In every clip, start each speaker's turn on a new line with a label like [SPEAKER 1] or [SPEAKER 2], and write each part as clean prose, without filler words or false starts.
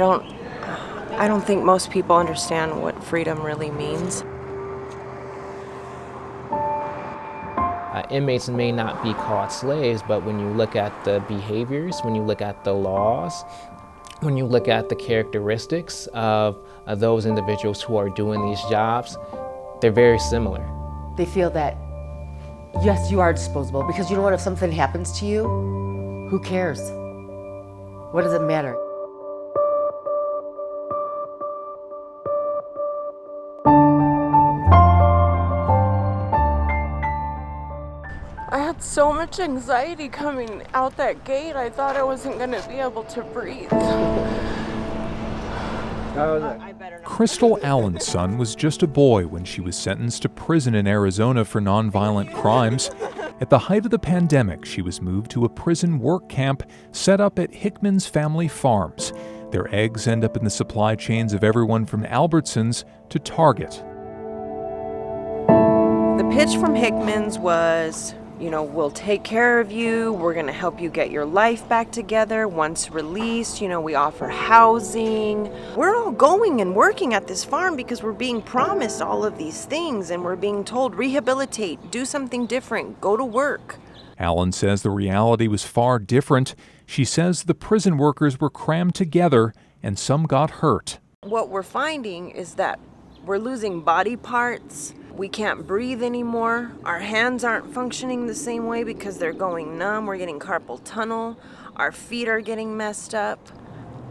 [SPEAKER 1] I don't think most people understand what freedom really means.
[SPEAKER 2] Inmates may not be called slaves, but when you look at the behaviors, when you look at the laws, when you look at the characteristics of those individuals who are doing these jobs, they're very similar.
[SPEAKER 3] They feel that, yes, you are disposable, because you know what, if something happens to you, who cares? What does it matter?
[SPEAKER 1] I had so much anxiety coming out that gate. I thought I wasn't going to be able to breathe.
[SPEAKER 4] Crystal Allen's son was just a boy when she was sentenced to prison in Arizona for nonviolent crimes. At the height of the pandemic, she was moved to a prison work camp set up at Hickman's Family Farms. Their eggs end up in the supply chains of everyone from Albertsons to Target.
[SPEAKER 1] The pitch from Hickman's was, we'll take care of you. We're going to help you get your life back together. Once released, we offer housing. We're all going and working at this farm because we're being promised all of these things, and we're being told, rehabilitate, do something different, go to work.
[SPEAKER 4] Allen says the reality was far different. She says the prison workers were crammed together and some got hurt.
[SPEAKER 1] What we're finding is that we're losing body parts. We can't breathe anymore. Our hands aren't functioning the same way because they're going numb. We're getting carpal tunnel. Our feet are getting messed up.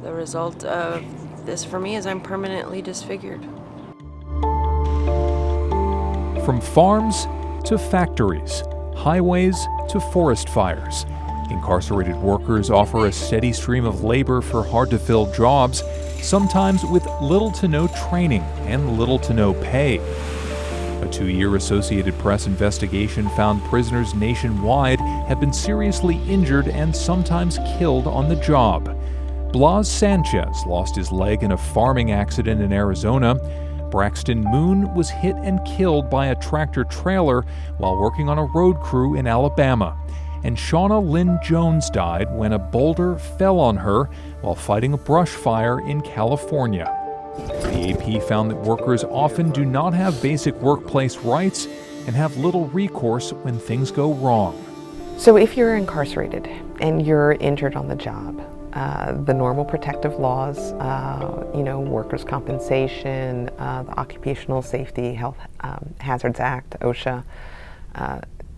[SPEAKER 1] The result of this for me is I'm permanently disfigured.
[SPEAKER 4] From farms to factories, highways to forest fires, incarcerated workers offer a steady stream of labor for hard-to-fill jobs, sometimes with little to no training and little to no pay. A 2-year Associated Press investigation found prisoners nationwide have been seriously injured and sometimes killed on the job. Blas Sanchez lost his leg in a farming accident in Arizona. Braxton Moon was hit and killed by a tractor trailer while working on a road crew in Alabama. And Shauna Lynn Jones died when a boulder fell on her while fighting a brush fire in California. The AP found that workers often do not have basic workplace rights and have little recourse when things go wrong.
[SPEAKER 5] So if you're incarcerated and you're injured on the job, the normal protective laws, workers' compensation, the Occupational Safety Health Hazards Act, OSHA,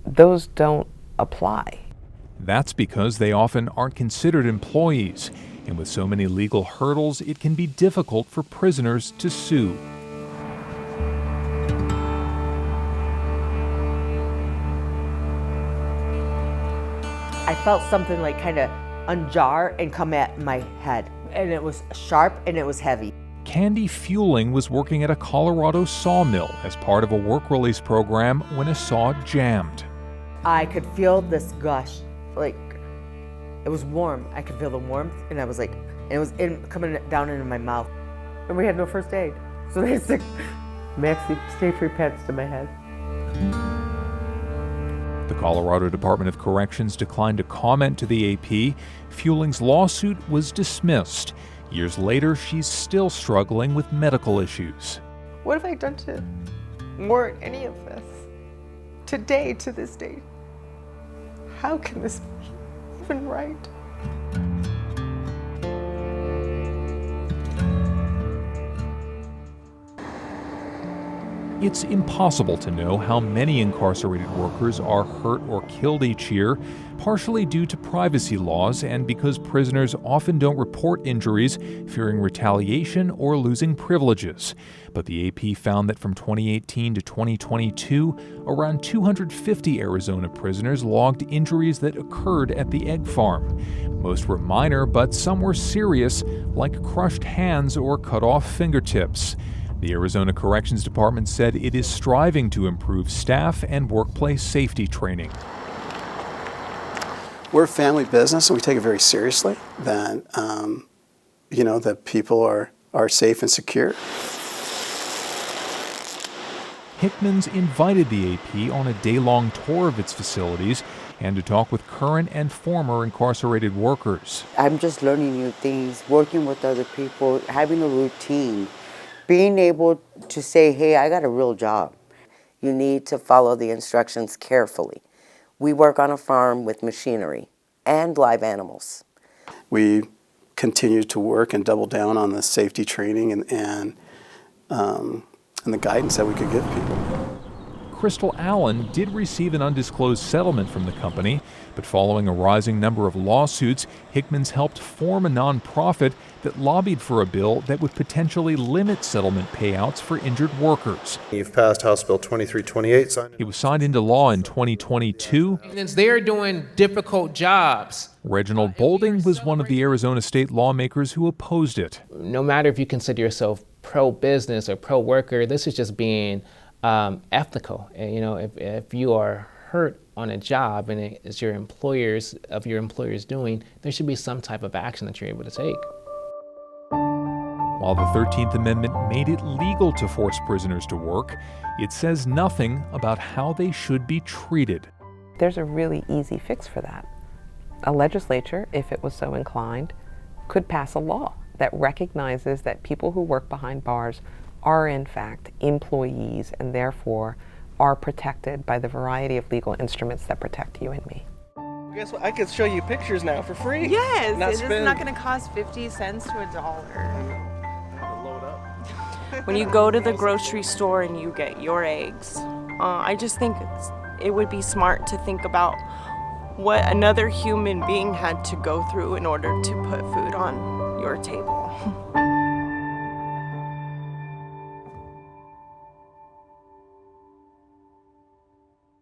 [SPEAKER 5] those don't apply.
[SPEAKER 4] That's because they often aren't considered employees. And with so many legal hurdles, it can be difficult for prisoners to sue.
[SPEAKER 3] I felt something like kind of unjar and come at my head. And it was sharp and it was heavy.
[SPEAKER 4] Candy Fueling was working at a Colorado sawmill as part of a work release program when a saw jammed.
[SPEAKER 3] I could feel this gush, it was warm. I could feel the warmth, and I was it was coming down into my mouth. And we had no first aid, so they stuck Maxi Stay-Free pads to my head.
[SPEAKER 4] The Colorado Department of Corrections declined to comment to the AP. Fueling's lawsuit was dismissed. Years later, she's still struggling with medical issues.
[SPEAKER 1] What have I done to warrant any of this? Today, to this day. How can this be even right?
[SPEAKER 4] It's impossible to know how many incarcerated workers are hurt or killed each year, partially due to privacy laws and because prisoners often don't report injuries, fearing retaliation or losing privileges. But the AP found that from 2018 to 2022, around 250 Arizona prisoners logged injuries that occurred at the egg farm. Most were minor, but some were serious, like crushed hands or cut off fingertips. The Arizona Corrections Department said it is striving to improve staff and workplace safety training.
[SPEAKER 6] We're a family business, and we take it very seriously that, that people are safe and secure.
[SPEAKER 4] Hickman's invited the AP on a day-long tour of its facilities. and to talk with current and former incarcerated workers.
[SPEAKER 7] I'm just learning new things, working with other people, having a routine, being able to say, hey, I got a real job. You need to follow the instructions carefully. We work on a farm with machinery and live animals.
[SPEAKER 6] We continue to work and double down on the safety training and the guidance that we could give people.
[SPEAKER 4] Crystal Allen did receive an undisclosed settlement from the company, but following a rising number of lawsuits, Hickman's helped form a nonprofit that lobbied for a bill that would potentially limit settlement payouts for injured workers.
[SPEAKER 8] You've passed House Bill 2328.
[SPEAKER 4] It was signed into law in 2022.
[SPEAKER 2] Since they're doing difficult jobs.
[SPEAKER 4] Reginald Boulding was one of the Arizona state lawmakers who opposed it.
[SPEAKER 2] No matter if you consider yourself pro-business or pro-worker, this is just being ethical. And, you know, if you are hurt on a job and it's your employer's doing, there should be some type of action that you're able to take.
[SPEAKER 4] While the 13th Amendment made it legal to force prisoners to work, it says nothing about how they should be treated.
[SPEAKER 5] There's a really easy fix for that. A legislature, if it was so inclined, could pass a law that recognizes that people who work behind bars are in fact employees and therefore are protected by the variety of legal instruments that protect you and me.
[SPEAKER 9] Guess what? I could show you pictures now for free.
[SPEAKER 1] Yes,
[SPEAKER 9] Not
[SPEAKER 1] it's
[SPEAKER 9] spend.
[SPEAKER 1] not going to cost 50 cents to $1.
[SPEAKER 9] Load up.
[SPEAKER 1] When you go to the grocery store and you get your eggs, I just think it would be smart to think about what another human being had to go through in order to put food on your table.